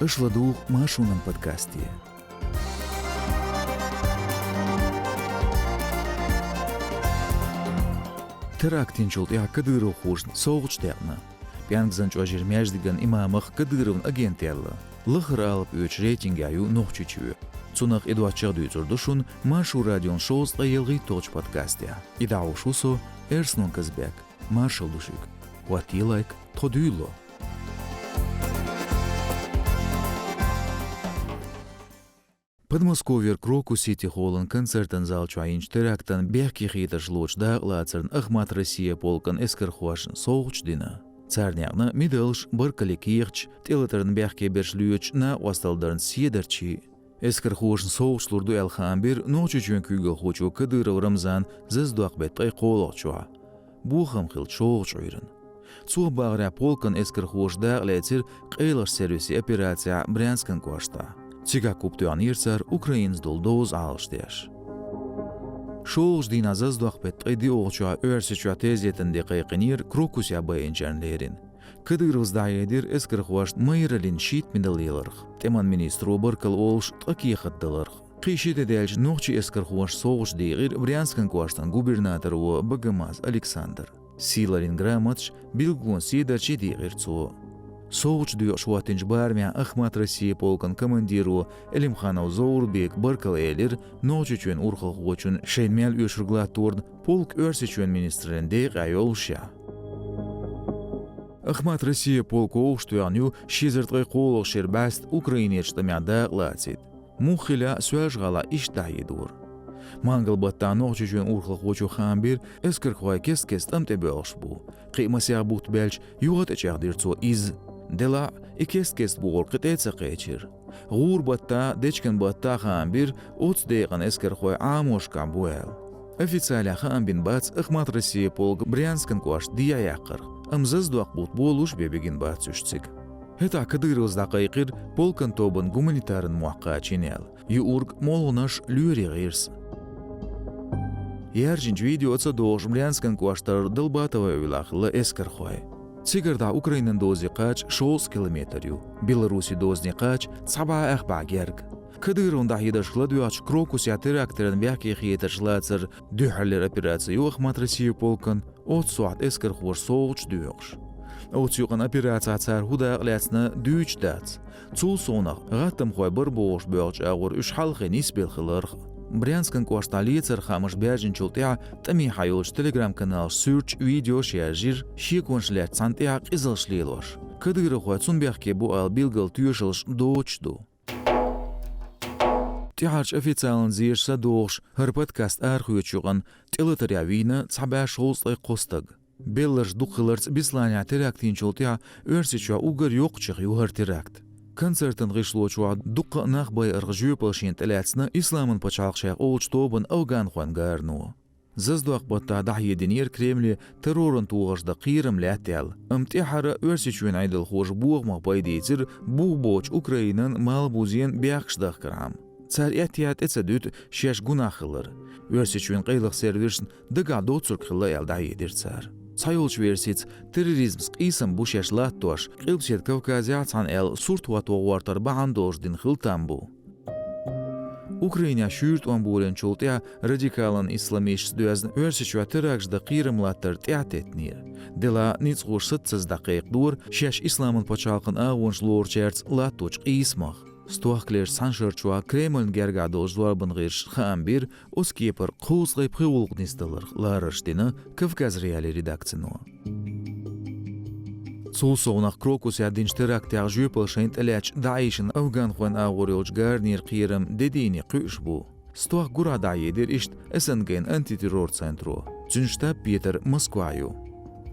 Ышладух Машунан подкасте. Терактин чултя Кадыров хушн соғыштяғна. Пянгзанч ажир мяждиган имамах Кадыровн агентелла. Лыхыр алып өч рейтингаю ноқчучу. Цунах эдуачар дүйцурдушун Машу радион шоуз ғайылғи точ подкастя. Идау шусо Эрснун Казбек. Маршал душик. Ватилайк тодуйло. Подмосковьер Кроку Сити Холлан концертен зал чуаинч терактан бехки хиташ лочда лацерн Ахмат Россия полкан эскерхуашн соғучдина. Царняғна мидалш бұркали киғч телетерн бехки бершлюч на васталдарн седерчи. Эскерхуашн соғучлурду әлхамбир ночу чуен күйгіл хочу Кадыров Рамзан зіздуақ бетпай қолақ чуа. Бухам хил чоғуч уйрын. Цух бағыря полкан эскерхуашда летер қейлаш сервиси операция Брянскан куашта. Цига куптуан ирцар Украинс долдоз алштеш. Шоғж дина заздуақ бет қиди оғчуа өрсічуа тезетін де қайқынир крокусия байынчарнлерин. Кадыровзда едір эскерхуашт майралин шит медалиларх. Теман министру бұркал олш тақиқаттыларх. Қишеті дәлж ноқчи эскерхуаш соғж дейгір Брянскан куаштан губернатору Багамаз Александр. Силарин граматш билгун сидарчи дейгір цуо. Соғыч дүйі шуатынч бармя Ахмат Россия полкан командиру Элимханов Заурбек Баркал элер ночу чуен урхал хочун шейнмел өшіргла торн полк өрсі чуен министрінде ғайолша. Ахмат Россия полк оғыштуяню шезіртғай қолық шербаст Украинечтамяда лацит. Мухиля сөәжғала иштайыдур. Мангал баттан ночу чуен урхал хочу хамбир эскерхуай кес-кес тамте бөлш бу. Қимасяқ бұхт бәлч юғат әчәғдірцу из Дела икес-кес буғыр қытайца қайчыр. Ғур батта, дечкен батта хамбир, отс дейған эскерхой амошка буэл. Официаля хамбин бац Ахмат Россия полк Брянскан куаш дия яқыр. Амзаздуақ бұт болуш бебеген бац үшцік. Хета Кадыровзда қайқыр полкан тобын гуманитарын муаққа чинел. Юург молғынаш люри ғирс. Яржинч видеоца доғш Брянскан куаштар дылбатова өйлақылы эскерхой. Цигарда Украинан дози қач 6 километрю, Беларуси дозни қач цаба әхба герг. Кадыровнда хидашқла дүйач Крокусия терактерін бәкі хиеташлацыр дүйхалер операцию Ахмат Россия полкан от суат эскерхуар соғыч дүйоқш. От сүйған операция цар худа ғляцна дүйч дац. Цул сонақ ғаттым қой бір боғыш бөғыч ағыр үш халқы ниспел қылырғы. Брянскан куашталицер хамаш бяжин чултя тами хайолш телеграм-канал сюрч видео шиажир шиконшлер цантя қизылшлилош. Кадыров хуацун бяхке бу ал билгал тюшылш дочду. Тяч официален зирша доғш хыр подкаст архуючуған телетаря вина цаба шолстай қостаг. Белларш дұқыларц бисланя терактин чултя өрсичуа угар йоқчық югар теракт. Концертен ғишлуачуа дұққа нақбай ырғжүйпалшин тәләціні исламын пачалқшайық олч тобын ауған хуангарну. Заздуақ батта дахединер Кремлі террорын туғашда қирым ләттел. Амтихара өрсичуен айдыл хош буғмақ байдейцір буғбоч Украинын мал бузен бяқшдақ кірам. Цар әттият әцәдүт шеш гунахылыр. Өрсичуен қайлық сервершін дыға доцур қылы әлда едір цар. Сайолч версиц терроризм қисым бушеш латтуаш қилпсет Кавказиацан әл суртуатуа уартар бағандождин қылтамбу. Украина шүрт уанбулен чултя радикалан исламиш дөзін өрсичуа теракжда қирым латтар тәт етнер. Дела ницғуш сытсыз дақиқ дур шеш исламын пачалқын ағуынш лорчерц латтуч қисмақ. Стуақлер саншырчуа Кремльн гергадол жуарбын ғирш хамбир оскепір қуысғай пғиулғнистылыр ларыштыны Кавказ реали редакцину. Цул соғнақ Крокусия динч терактяқ жүйпілшайнт әләч даишын Афган хуан ағурилч гарнир қирым дедейні қүйш бұ. Стуақ гурада едер ишт СНГ антитеррор центру. Цүншта Петр Москваю.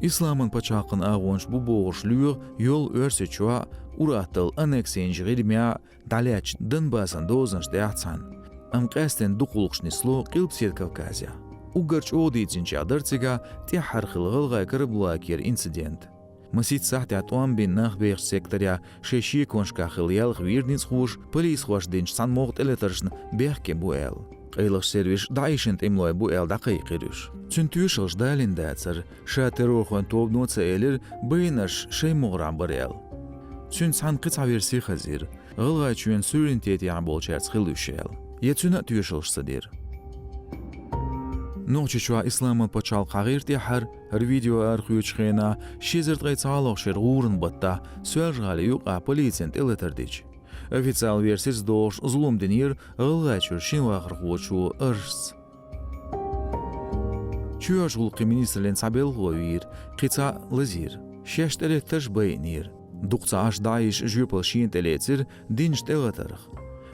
Исламын пачақын ағуынш бұ боғыш лүйіг йол өрсі чуа уратыл аннексен жығырмя даляч Донбассан дозынш дәғцан. Амқастен дұқылықшнисло қилпсет Кавказия. Угарч одейцінчі адырцыға те харқылғылға кіріблакер инцидент. Масит сахте атуан бин нахбех секторя шеши коншка хылялық вирниц хуш полис хуаш динч сан моғт элетаршн бехке буэл. Қайлық сервиш дайшент имлой буэл дақай қирюш. Цүнтюшыл ждалин дәцір ша террор хуан тобну цейлер бейнаш шей моғрам барел. Sün sanqı versi xazir. Gılgay çüyen sürintiyeti yağbol çerz xilüşel. Yetsüne tüyüşülşsadir. Noçiçwa İslam'ın paçal qağir tihar, her video arxuyuç xeyna, şizert qayçaloq şer uğrun batta, söylgali yuqa politsiyent ileterdiç. Официал версис дош злом денир, гылгачур шинвахр хочу ырс. Чуяш гулқи министрлен сабел гойир, қица лазир. Шешт элетташ байнир. Дуқца аш даиш жюпал шинт элецир, динш телатарх.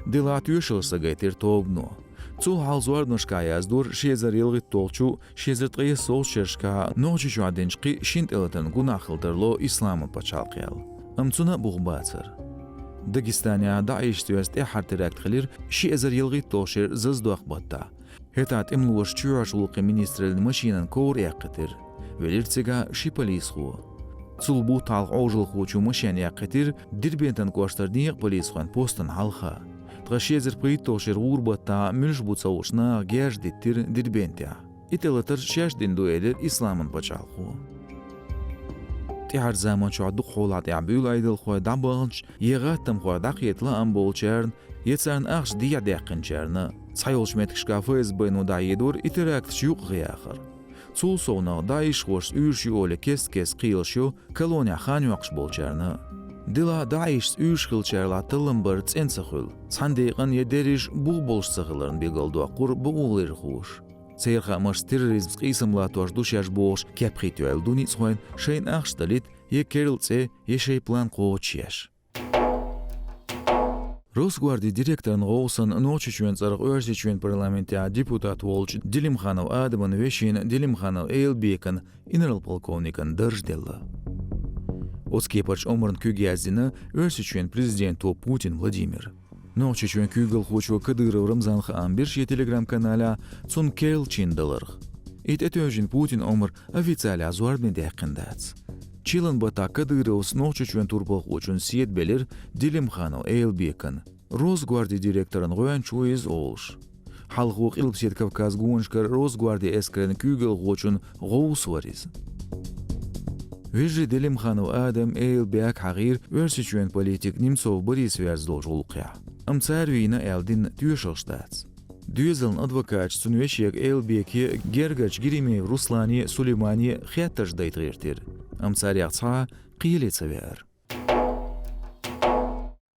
Дила тюшылса гайтир тобно. Цул халзуарднышка яздур, шезар елгит толчу, шезар тгайы сол шершка, ночичу аденшқи шинт элатан гунахылдарло исламы пачалқиял. Амцуна буғбацыр. Дагестания даиш тюаст эхар теракт хилир, шезар елгит толшер заздуақ батта. Хетат имлуаш чуяш улқи министрлен машинан кор яқытыр. Велирцега ши полис ху. Цул бу талқ оужыл хочу машин яқытыр, дирбентан куаштардиек полис хуан постан халха. Тгашезер притошер урбата мюш буцаушна геш диттир дирбентя. Ителатыр шештин дуэлер исламын пачалху. Тихар zaman şu adı xolat yabül aydıl xoy dabılç, yeğattım xoy daqiyetli ambolçern, yetsern ağış diya deqinçerni. Sayolş metkişka FSB-nu da yedur iterakt yuq gıyaqır. Sul sovna da iş xoş ürşü ole kes qiyılşu koloniya xan yuqş bolçerni. Dila da iş üç xılçerla tılımbır tsentsıxıl. Sandeğin yederiş buğ bolş sıxılırın begaldu aqur buğulir xoş. Сеерхамаш терроризм қисымла туаждушяш бош кепхитуэл дуниц хуэн шейн ахшталит е керилце ешей план қоочияш. Росгвардии директорын ғоусын ночи чуен царық өрси чуен парламентия депутат волч Дилимханов Адамын вешин Дилимханов Эйлбекін инерал полковникын дыржделі. Оцкепач омырын күгязіні өрси чуен президенту Путин Владимир. Ночи чуен күгіл хочу Кадыров Рамзан Хан бірші телеграм-каналя цун керл чиндалырх. Ит өжін Путин омыр официаля зуардмен дәқіндац. Чилын бата Кадыров ночи чуен турбал хочун сиет белір Дилимханов Эйлбекін. Росгвардии директорын ғойан чуиз олш. Халқуқ илпсет Кавказ гуыншкар Росгвардии эскрен күгіл хочун ғоус вариз. Вежи Дилимханов Адам Эйлбек хағир өрсі чуен политик Немцов Борис Вяздол жолқия. Амцарвина элдин тюшелштац. Дюзелн адвокат сунвешек Эйлбеки Гергач Гиримеев Руслани Сулеймани хетташ дайтгиртир. Амцаряца қиелецавер.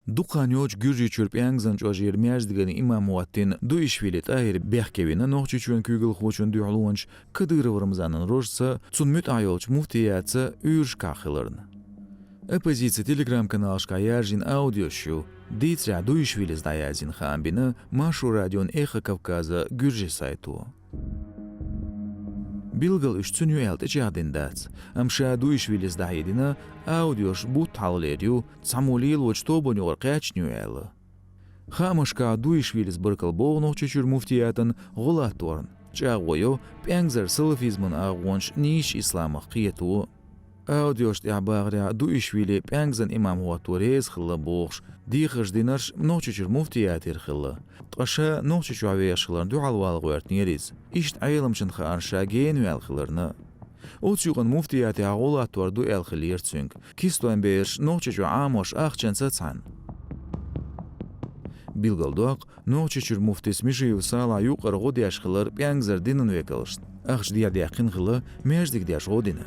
Дуканёч гюржи чурпянгзан чожир мяждгани имам Муаттин дуишвилит айр бехкевина нохчи чуен күгіл хочун дюғлуанч Кадыров Рамзанын рожса цунмют айолч муфтияца үйрш кахылырн. Оппозиция телеграм-каналшка яжин аудиошу Дитя дуишвили сдаязин хамбина Машу радион Эхо Кавказа гюржи сайту. Билгал үштүню элт ичадиндац. Амша дуишвили сдаедина аудиош бут таллерю самулил вочтобоню оркачню элы. Хамашка дуишвили сбыркал болну чечур муфтиятын голаторн. Чагойо пянгзар салафизмын агонш ниш исламах қиету. Аудиош тябагря дуишвили пянгзан имам хуаторез хылла бохш. Дихаш динарш ночичур муфтиятир хылла. Тqaша ночичу авешхылар дуалвал гуэрт нерез. Ишт айламшын хаарша гейну ялхыларны. Оцюган муфтияти агулатуар ду ялхылирцюнг. Кистуан беш ночичу амош ахчанца цан. Билгалдуак ночичур муфтис мишиев сала юқар годяшхылар пянгзар динын векалышт. Ахш диядяқин хылла междик дяш година.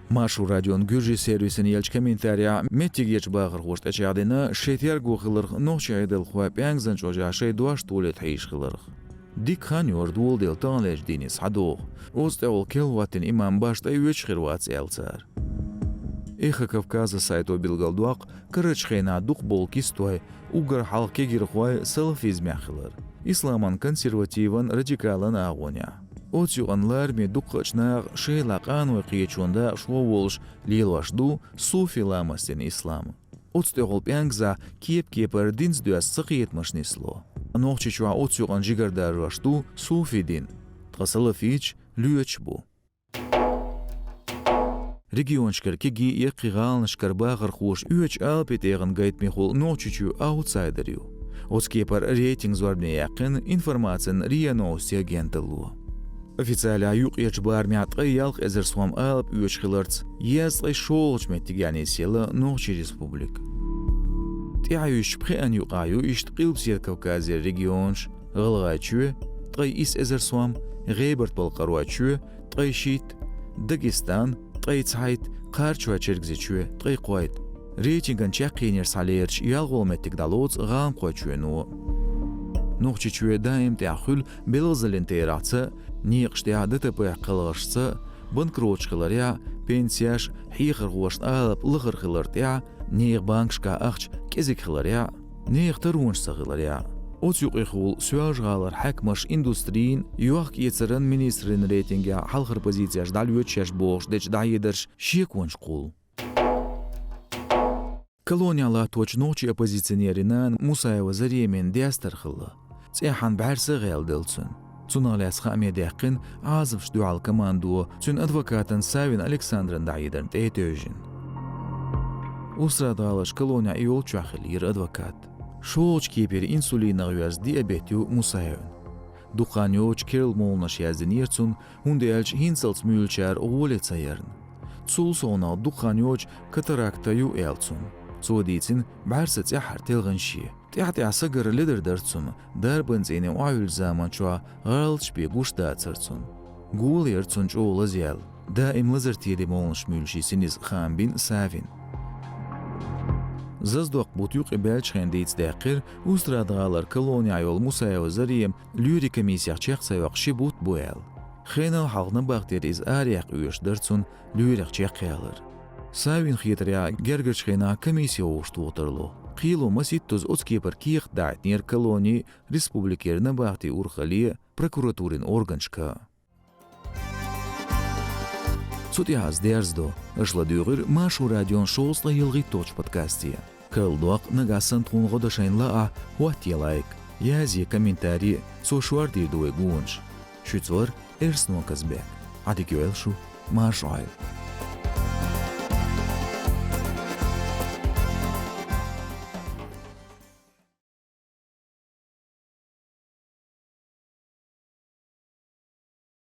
Машу радион гюржи сервисин елч комментария меттигеч бағыр қошт әчадина шетер гуқылырх ночи айдыл хуа пянгзан чожа шей дуаш тулет хайшқылырх. Дик хан юр дуол дел танлеш динис хадоқ. Осте ол келватин имам башта юеч хирвац елцар. Эхо Кавказа сайто билгалдуақ кырычхейна дуқ бол кистуай угар халке гирхуай салафизмяхылыр. Исламан консервативан радикалан агоня. Оцюанлар ми дукачнаг шейлакан вақиечунда шволш лилашду суфи ламастен ислам. Оцтегол пянгза кеп-кепер динс дуас сақиетмашнисло. Нохчичуа оцюан жигардар рашту суфи дин. Тқасалафич люечбу. Регионшкар кеги еқиғалнышкар бағыр хуш үеч алпетеғын гайтмехол нохчичу аутсайдерю. Оцкепер рейтинг зуарбне яқын информациян РИА Новости агентылу. Официаля юқ ечбар мятқы ялқ эзер суам алп үеч хиларц езлай шолч меттигяни села Нохчи республик. تعيش بخي أن يقايو يشتقيل بسير كوكازي ريجيونش غلغاتشو تغي إس إزر سوام غيبرت بالقرواتشو تغي شيت داغستان تغي تسايت قارشوا تشركزيشو تغي قويت ريتينغان تشاقينير ساليرش يالغول متك دالوز غام قواتشو نوخشيشو دايم تاخل بلغزلين تيراتسا نيقش تاعدت بيقلغشسا بنكروتش خلاريا بنسياش حيخر غوشت آلب لغر خلارتيا نيق بانكشكا أخش كيزيك خلاريا نيق ترونش سخلاريا أوتيوق إخول سواج غالر حكمش إندوسترين يوحك يتسرن منيسترين ريتنجا حلخر بوزيتياش داليوتشاش بوش ديش دايدرش شيكونش قول كولونيالا توش نوچي أبوزيционеринан Мусаева Заремен دياسترخلا تسيحان بعرسة غيل دلسون تسوناليس خامية ديقين عازف شدوع الكماندو تسون أدفوكاتن ساوين ألكساندرن دايدرن تيتوجين أسرة دالش كولونيا إيول تشاخلير أدفوكات شوش كيبير إنسولين غيوز ديابيتيو Мусаевن دقانيوش كيرل مولنش يازدنيرتسون هنديالش هينسلس ميولشار أولي تسيرن تسول صونا دقانيوش كتراكتايو إلتسون سوديتين بعرسة تحر تلغنشي تحتي عسقر لدر درتسون داربن زيني وعيل زمان شوا غالش بيقوش داتسرتسون قول يرتسون جو لزيال دائم لزرتي دي مولنش ميلشي سينيز خامبين سافين زازدوق بوتيوق إبالش خانديتس داقر وستراد غالر كولونيا يول Мусаева Зарем لوري كميسيق چيق سايوق شبوت بوال خينا حالنا باقتير إز آريق ويش درتسون لوريق چيق يالر ساوين خيتريا جرجرش خينا كميسيو وشتوترلو قيلو مسيتوز أوتسكيبر كيخ داعت نير كولوني ريسبوبليكير نباقتي أورخالية بروكوراتورين أورغنشكا سوتي هاز ديرزدو أشلا ديغر ماشو راديون شوصلا يلغي توش بودكاستيا كالدوق نغاسن تون غدشين لاء واتي لايك يازي كومنتاري سوشوار دي دوي گونش شوتور إرسنو كزبك عدي كيوالشو ماشو عيل